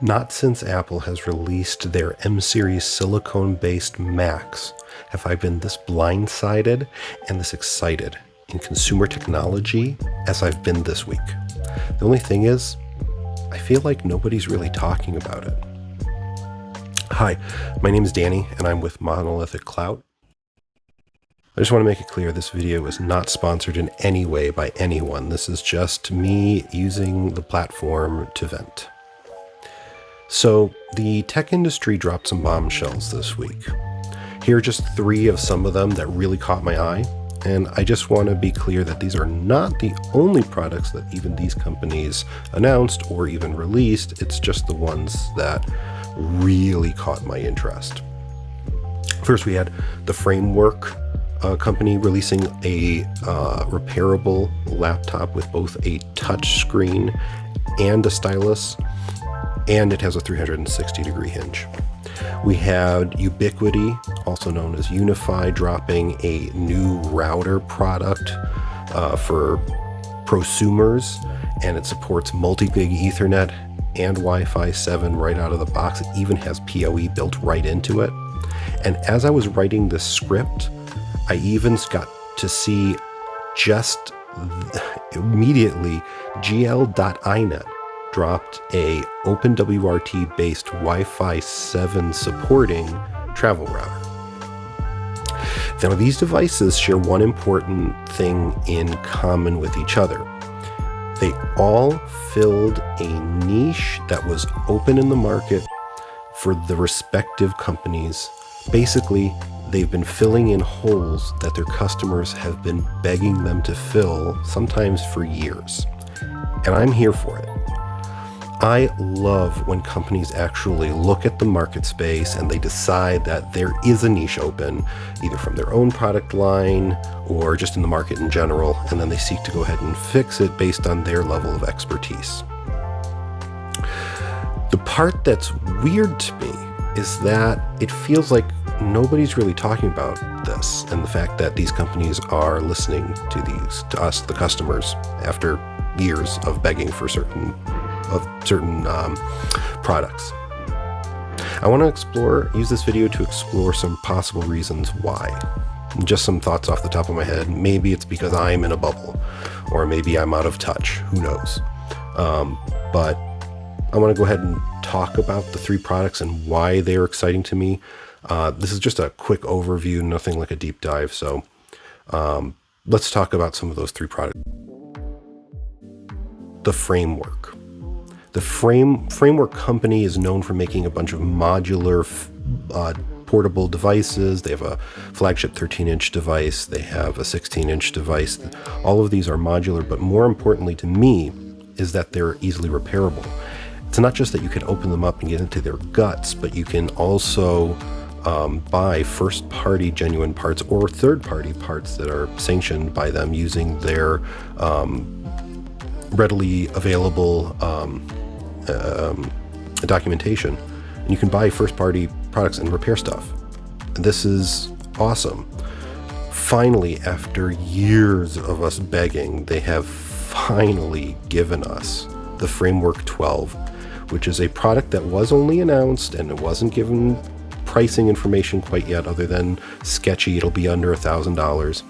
Not since Apple has released their M-series silicone-based Macs have I been this blindsided and this excited in consumer technology as I've been this week. The only thing is, I feel like nobody's really talking about it. Hi, my name is Danny, and I'm with Monolithic Clout. I just want to make it clear this video is not sponsored in any way by anyone. This is just me using the platform to vent. So, the tech industry dropped some bombshells this week. Here are just 3 of some of them that really caught my eye, and I just want to be clear that these are not the only products that even these companies announced or even released. It's just the ones that really caught my interest. First, we had the Framework company releasing a repairable laptop with both a touch screen and a stylus, and it has a 360-degree hinge. We had Ubiquiti, also known as Unify, dropping a new router product for prosumers, and it supports multi-gig Ethernet and Wi-Fi 7 right out of the box. It even has PoE built right into it. And as I was writing this script, I even got to see just immediately GL.iNet dropped a OpenWRT based Wi-Fi 7 supporting travel router. Now, these devices share one important thing in common with each other. They all filled a niche that was open in the market for the respective companies. Basically, they've been filling in holes that their customers have been begging them to fill, sometimes for years. And I'm here for it. I love when companies actually look at the market space and they decide that there is a niche open, either from their own product line or just in the market in general, and then they seek to go ahead and fix it based on their level of expertise. The part that's weird to me is that it feels like nobody's really talking about this, and the fact that these companies are listening to us, the customers, after years of begging for certain products. I want to use this video to explore some possible reasons why. Just some thoughts off the top of my head. Maybe it's because I'm in a bubble, or maybe I'm out of touch. Who knows? But I want to go ahead and talk about the 3 products and why they're exciting to me. This is just a quick overview, nothing like a deep dive. So let's talk about some of those 3 products. The Framework. The Framework company is known for making a bunch of modular portable devices. They have a flagship 13-inch device. They have a 16-inch device. All of these are modular, but more importantly to me is that they're easily repairable. It's not just that you can open them up and get into their guts, but you can also buy first-party genuine parts or third-party parts that are sanctioned by them using their readily available documentation, and you can buy first-party products and repair stuff. This is awesome. Finally, after years of us begging, they have finally given us the Framework 12, which is a product that was only announced and it wasn't given pricing information quite yet, other than sketchy, it'll be under $1,000,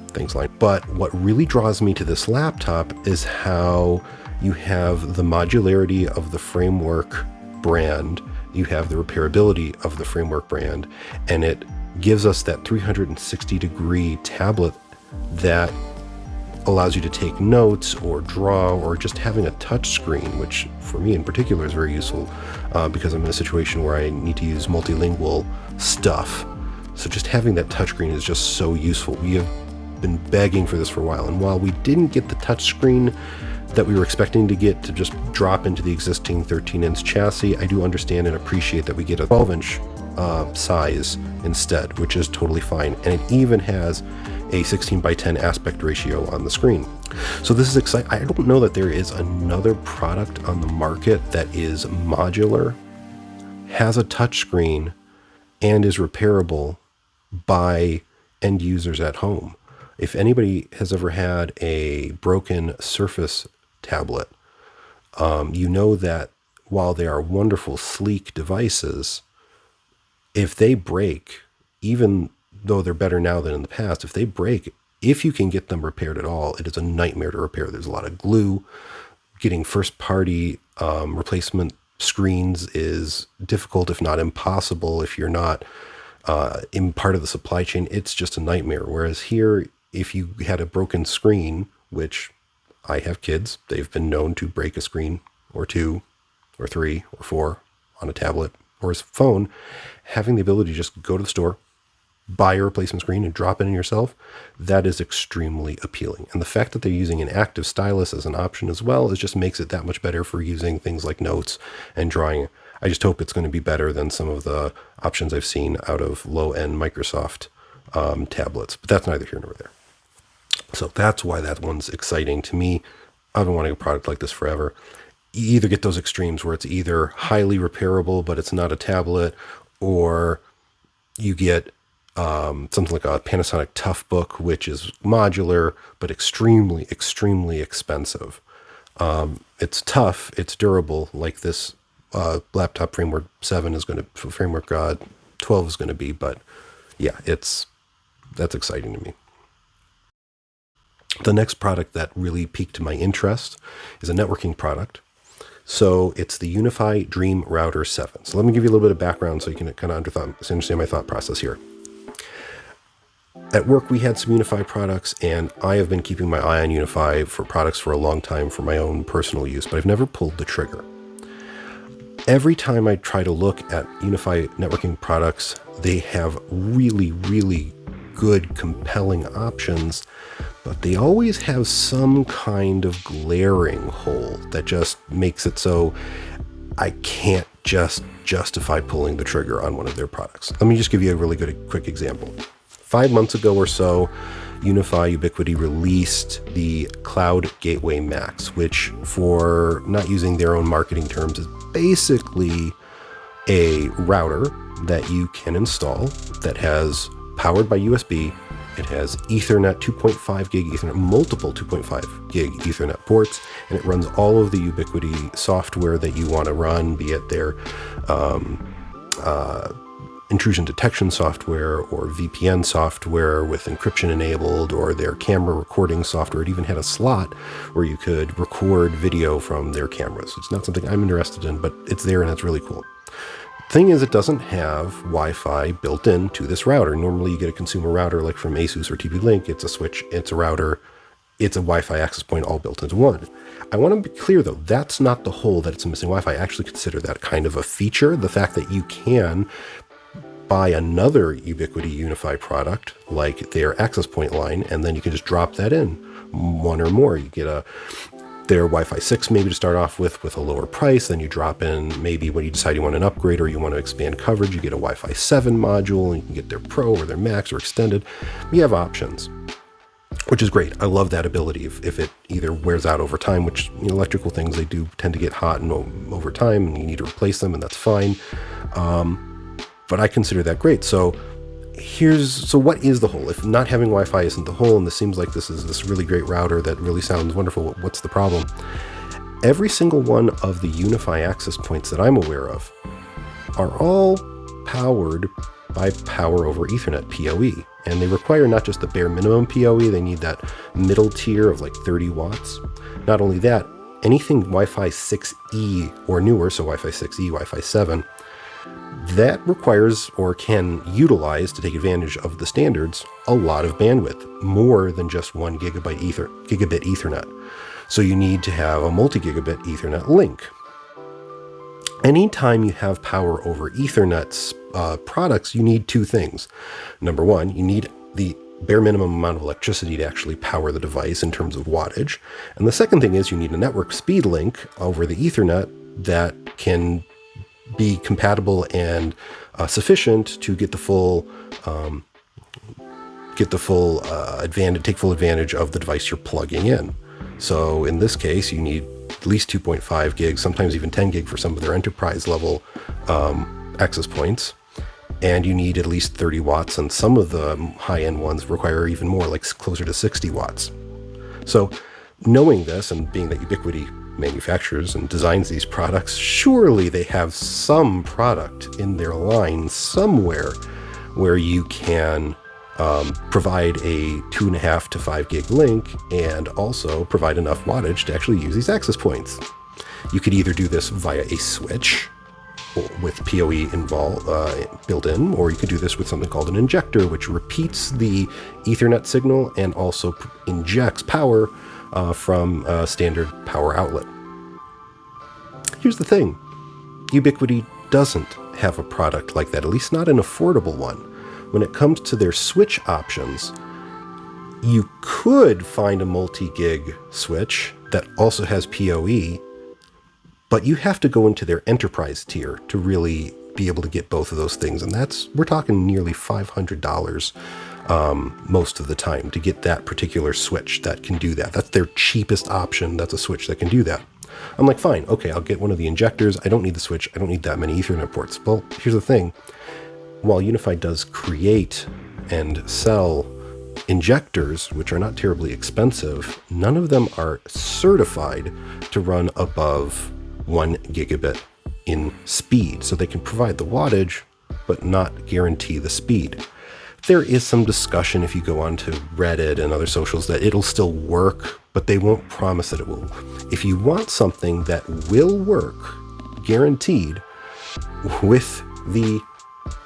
things like. But what really draws me to this laptop is how you have the modularity of the Framework brand, you have the repairability of the Framework brand, and it gives us that 360-degree tablet that allows you to take notes or draw, or just having a touch screen, which for me in particular is very useful because I'm in a situation where I need to use multilingual stuff. So just having that touchscreen is just so useful. We have been begging for this for a while, and while we didn't get the touchscreen that we were expecting to get to just drop into the existing 13-inch chassis, I do understand and appreciate that we get a 12-inch size instead, which is totally fine. And it even has a 16:10 aspect ratio on the screen. So this is exciting. I don't know that there is another product on the market that is modular, has a touchscreen, and is repairable by end users at home. If anybody has ever had a broken Surface tablet, You know that while they are wonderful, sleek devices, if they break, even though they're better now than in the past, if they break, if you can get them repaired at all, it is a nightmare to repair. There's a lot of glue. Getting first-party replacement screens is difficult, if not impossible, if you're not in part of the supply chain. It's just a nightmare. Whereas here, if you had a broken screen, which I have kids, they've been known to break a screen or two or three or four on a tablet or his phone, having the ability to just go to the store, buy a replacement screen and drop it in yourself, that is extremely appealing. And the fact that they're using an active stylus as an option as well, is just makes it that much better for using things like notes and drawing. I just hope it's going to be better than some of the options I've seen out of low-end Microsoft tablets, but that's neither here nor there. So that's why that one's exciting to me. I've been wanting a product like this forever. You either get those extremes where it's either highly repairable, but it's not a tablet, or you get something like a Panasonic Toughbook, which is modular, but extremely, extremely expensive. It's tough, it's durable, like this laptop Framework 7 is going to, Framework 12 is going to be, but yeah, that's exciting to me. The next product that really piqued my interest is a networking product. So it's the UniFi Dream Router 7. So let me give you a little bit of background so you can kind of understand my thought process here. At work, we had some UniFi products, and I have been keeping my eye on UniFi for products for a long time for my own personal use, but I've never pulled the trigger. Every time I try to look at UniFi networking products, they have really, really good, compelling options, but they always have some kind of glaring hole that just makes it so I can't just justify pulling the trigger on one of their products. Let me just give you a really quick example. 5 months ago or so, UniFi Ubiquiti released the Cloud Gateway Max, which, for not using their own marketing terms, is basically a router that you can install that has powered by USB. It has Ethernet, 2.5 gig Ethernet, multiple 2.5 gig Ethernet ports, and it runs all of the Ubiquiti software that you want to run, be it their intrusion detection software or VPN software with encryption enabled, or their camera recording software. It even had a slot where you could record video from their cameras. It's not something I'm interested in, but it's there and it's really cool. Thing is, it doesn't have Wi-Fi built into this router. Normally you get a consumer router like from Asus or TP-Link. It's a switch, it's a router, it's a Wi-Fi access point all built into one. I want to be clear though, that's not the hole that it's missing Wi-Fi. I actually consider that kind of a feature. The fact that you can buy another Ubiquiti UniFi product like their access point line, and then you can just drop that in, one or more. You get their Wi-Fi 6 maybe to start off with a lower price, then you drop in maybe when you decide you want an upgrade or you want to expand coverage, you get a Wi-Fi 7 module, and you can get their Pro or their Max or extended. You have options, which is great. I love that ability if it either wears out over time, which, you know, electrical things, they do tend to get hot and over time, and you need to replace them, and that's fine. But I consider that great. So what is the hole? If not having Wi-Fi isn't the hole, and this seems like this is this really great router that really sounds wonderful, what's the problem? Every single one of the UniFi access points that I'm aware of are all powered by Power over Ethernet, PoE. And they require not just the bare minimum PoE, they need that middle tier of like 30 watts. Not only that, anything Wi-Fi 6E or newer, so Wi-Fi 6E, Wi-Fi 7, that requires or can utilize, to take advantage of the standards, a lot of bandwidth, more than just 1 gigabit Ethernet. So you need to have a multi-gigabit Ethernet link. Anytime you have power over Ethernet products, you need two things. Number one, you need the bare minimum amount of electricity to actually power the device in terms of wattage. And the second thing is you need a network speed link over the Ethernet that can be compatible and sufficient to get the full advantage, take full advantage of the device you're plugging in. So in this case, you need at least 2.5 gigs, sometimes even 10 gig for some of their enterprise level access points. And you need at least 30 watts, and some of the high-end ones require even more, like closer to 60 watts. So knowing this, and being that Ubiquiti manufactures and designs these products, surely they have some product in their line somewhere where you can provide a 2.5 to 5 gig link and also provide enough wattage to actually use these access points. You could either do this via a switch with PoE built in, or you could do this with something called an injector, which repeats the Ethernet signal and also injects power from a standard power outlet. Here's the thing. Ubiquiti doesn't have a product like that, at least not an affordable one. When it comes to their switch options, you could find a multi-gig switch that also has PoE, but you have to go into their enterprise tier to really be able to get both of those things. And we're talking nearly $500 most of the time to get that particular switch that can do that. That's their cheapest option. That's a switch that can do that. I'm like, fine, okay, I'll get one of the injectors. I don't need the switch. I don't need that many Ethernet ports. Well, here's the thing. While UniFi does create and sell injectors, which are not terribly expensive, none of them are certified to run above 1 gigabit in speed. So they can provide the wattage, but not guarantee the speed. There is some discussion if you go onto Reddit and other socials that it'll still work, but they won't promise that it will. If you want something that will work, guaranteed, with the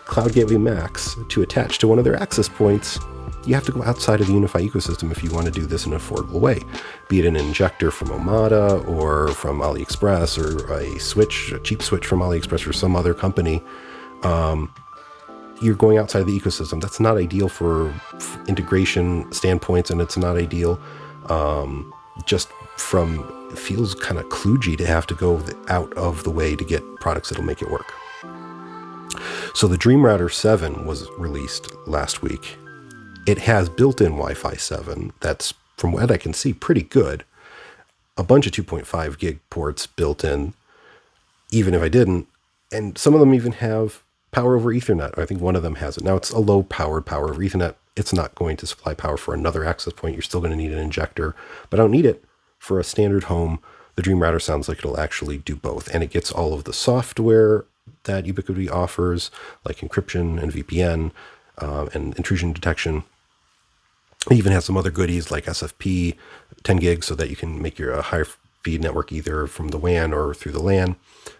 Cloud Gateway Max to attach to one of their access points, you have to go outside of the UniFi ecosystem if you want to do this in an affordable way. Be it an injector from Omada or from AliExpress, or a cheap switch from AliExpress or some other company. You're going outside of the ecosystem. That's not ideal for integration standpoints, and it's not ideal it feels kind of kludgy to have to go out of the way to get products that'll make it work. So the Dream Router 7 was released last week. It has built-in Wi-Fi 7 that's, from what I can see, pretty good. A bunch of 2.5 gig ports built in, even if I didn't. And some of them even have power over Ethernet. I think one of them has it. Now, it's a low-powered power over Ethernet. It's not going to supply power for another access point. You're still going to need an injector, but I don't need it for a standard home. The Dream Router sounds like it'll actually do both, and it gets all of the software that Ubiquiti offers, like encryption and VPN and intrusion detection. It even has some other goodies like SFP 10 gigs so that you can make your higher speed network either from the WAN or through the LAN.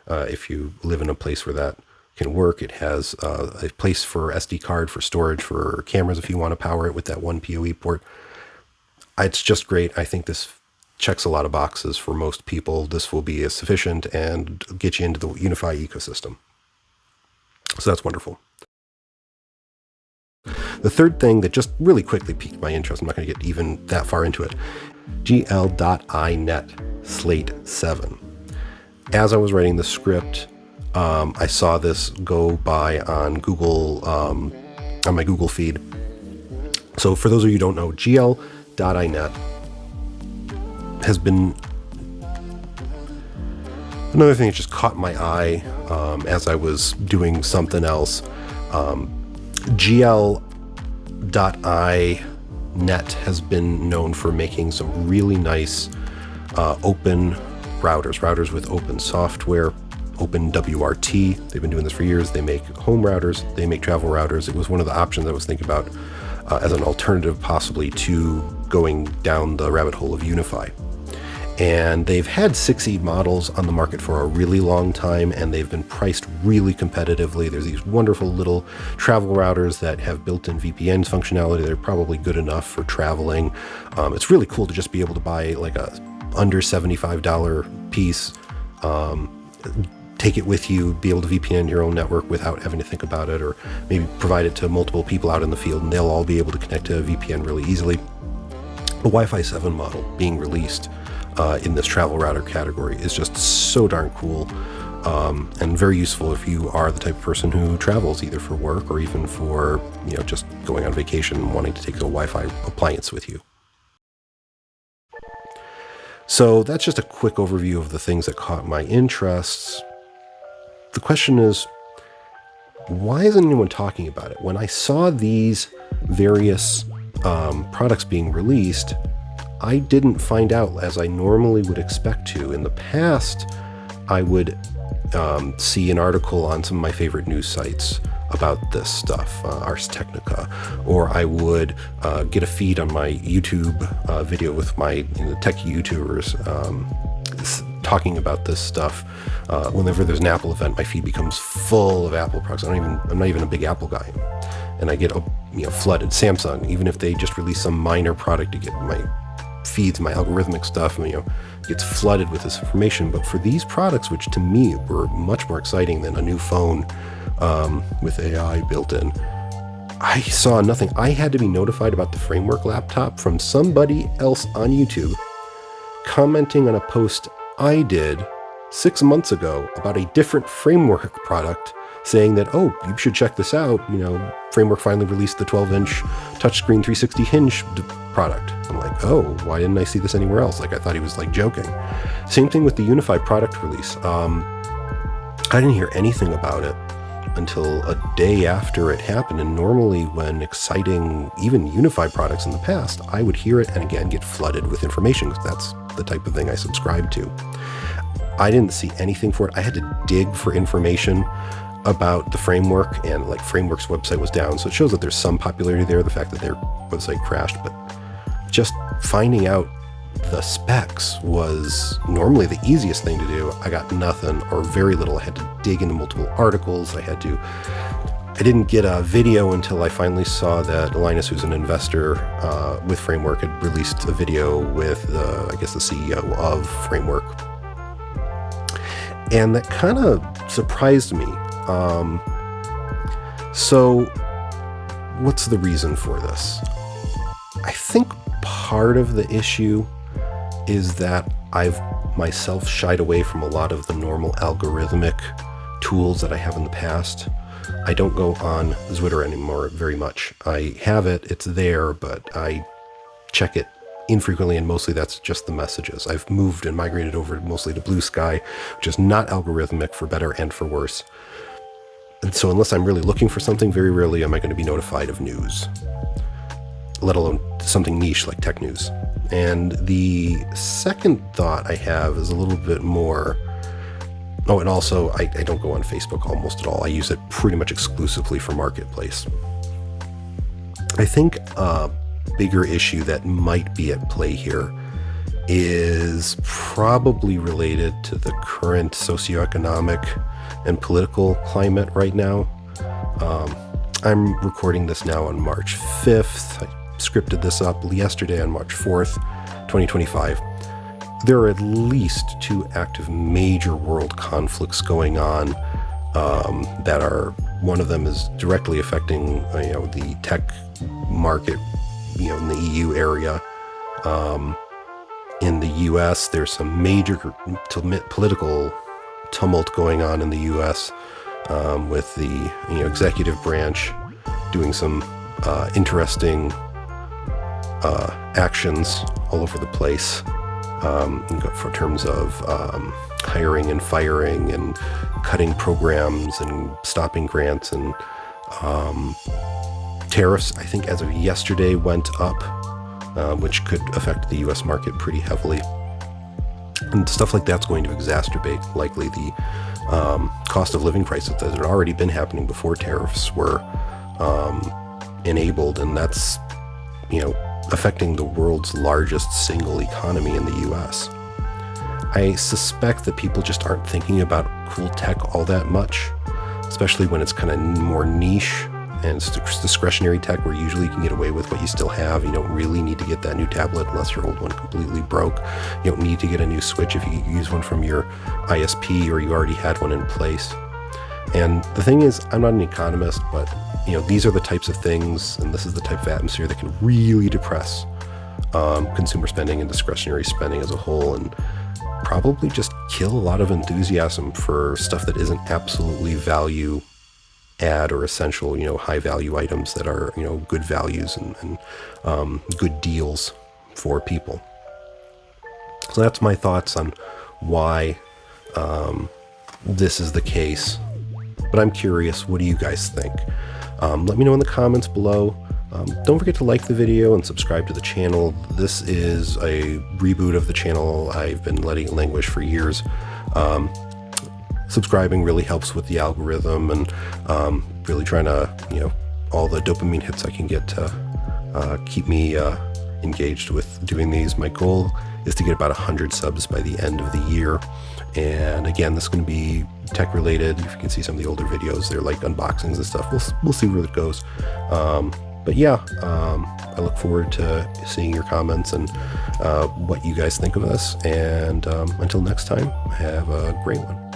If you live in a place where that can work, it has a place for SD card for storage for cameras if you want to power it with that one PoE port. It's just great. I think this checks a lot of boxes for most people. This will be sufficient and get you into the UniFi ecosystem. So that's wonderful. The third thing that just really quickly piqued my interest, I'm not going to get even that far into it, GL.iNet Slate 7. As I was writing the script, I saw this go by on Google, on my Google feed. So for those of you who don't know, GL.iNet has been another thing that just caught my eye as I was doing something else. GL.iNet has been known for making some really nice open routers with open software, open WRT. They've been doing this for years. They make home routers, they make travel routers. It was one of the options I was thinking about as an alternative possibly to going down the rabbit hole of UniFi. And they've had 6E models on the market for a really long time, and they've been priced really competitively. There's these wonderful little travel routers that have built-in VPN functionality. They're probably good enough for traveling. It's really cool to just be able to buy like a under $75 piece, take it with you, be able to VPN your own network without having to think about it, or maybe provide it to multiple people out in the field, and they'll all be able to connect to a VPN really easily. The Wi-Fi 7 model being released in this travel router category is just so darn cool and very useful if you are the type of person who travels either for work or even for, just going on vacation and wanting to take a Wi-Fi appliance with you. So that's just a quick overview of the things that caught my interests. The question is, why isn't anyone talking about it? When I saw these various products being released, I didn't find out as I normally would expect to. In the past, I would see an article on some of my favorite news sites about this stuff, Ars Technica, or I would get a feed on my YouTube video with my tech YouTubers talking about this stuff. Whenever there's an Apple event, my feed becomes full of Apple products. I'm not even a big Apple guy, and I get flooded. Samsung, even if they just release some minor product to get my feeds, my algorithmic stuff, gets flooded with this information. But for these products, which to me were much more exciting than a new phone with AI built in, I saw nothing. I had to be notified about the Framework laptop from somebody else on YouTube commenting on a post I did 6 months ago about a different Framework product, saying that, oh, you should check this out. Framework finally released the 12-inch touchscreen 360 hinge product. I'm like, oh, why didn't I see this anywhere else? I thought he was joking. Same thing with the Unify product release. I didn't hear anything about it until a day after it happened. And normally when exciting, even Unify products in the past, I would hear it and again get flooded with information, because that's the type of thing I subscribe to. I didn't see anything for it. I had to dig for information about the Framework, and Framework's website was down, so it shows that there's some popularity there, the fact that their website crashed. But just finding out the specs was normally the easiest thing to do. I got nothing or very little. I had to dig into multiple articles. I didn't get a video until I finally saw that Linus, who's an investor with Framework, had released a video with the CEO of Framework, and that kind of surprised me. So what's the reason for this? I think part of the issue is that I've myself shied away from a lot of the normal algorithmic tools that I have in the past. I don't go on Twitter anymore very much. I have it, it's there, but I check it infrequently, and mostly that's just the messages. I've moved and migrated over mostly to Blue Sky, which is not algorithmic, for better and for worse. And so unless I'm really looking for something, very rarely am I going to be notified of news, let alone something niche like tech news. And the second thought I have is a little bit more... Oh, and also I don't go on Facebook almost at all. I use it pretty much exclusively for Marketplace. I think a bigger issue that might be at play here is probably related to the current socioeconomic and political climate right now. I'm recording this now on March 5th. I scripted this up yesterday on March 4th, 2025. There are at least 2 active major world conflicts going on that are, one of them is directly affecting the tech market in the EU area. In the US, there's some major political tumult going on in the US with the executive branch doing some interesting actions all over the place for terms of hiring and firing and cutting programs and stopping grants, and tariffs, I think as of yesterday, went up, which could affect the US market pretty heavily. And stuff like that's going to exacerbate likely the cost of living crisis that had already been happening before tariffs were enabled, and that's affecting the world's largest single economy in the US. I suspect that people just aren't thinking about cool tech all that much, especially when it's kind of more niche and it's discretionary tech, where usually you can get away with what you still have. You don't really need to get that new tablet unless your old one completely broke. You don't need to get a new Switch if you use one from your ISP or you already had one in place. And the thing is, I'm not an economist, but these are the types of things, and this is the type of atmosphere that can really depress consumer spending and discretionary spending as a whole, and probably just kill a lot of enthusiasm for stuff that isn't absolutely value add or essential, high value items that are, good values and good deals for people. So that's my thoughts on why this is the case. But I'm curious, what do you guys think? Let me know in the comments below. Don't forget to like the video and subscribe to the channel. This is a reboot of the channel. I've been letting it languish for years. Subscribing really helps with the algorithm, and really trying to, all the dopamine hits I can get to keep me engaged with doing these. My goal is to get about 100 subs by the end of the year. And again, this is going to be tech related. If you can see some of the older videos, they're like unboxings and stuff. We'll see where it goes. But yeah, I look forward to seeing your comments and what you guys think of this. And until next time, have a great one.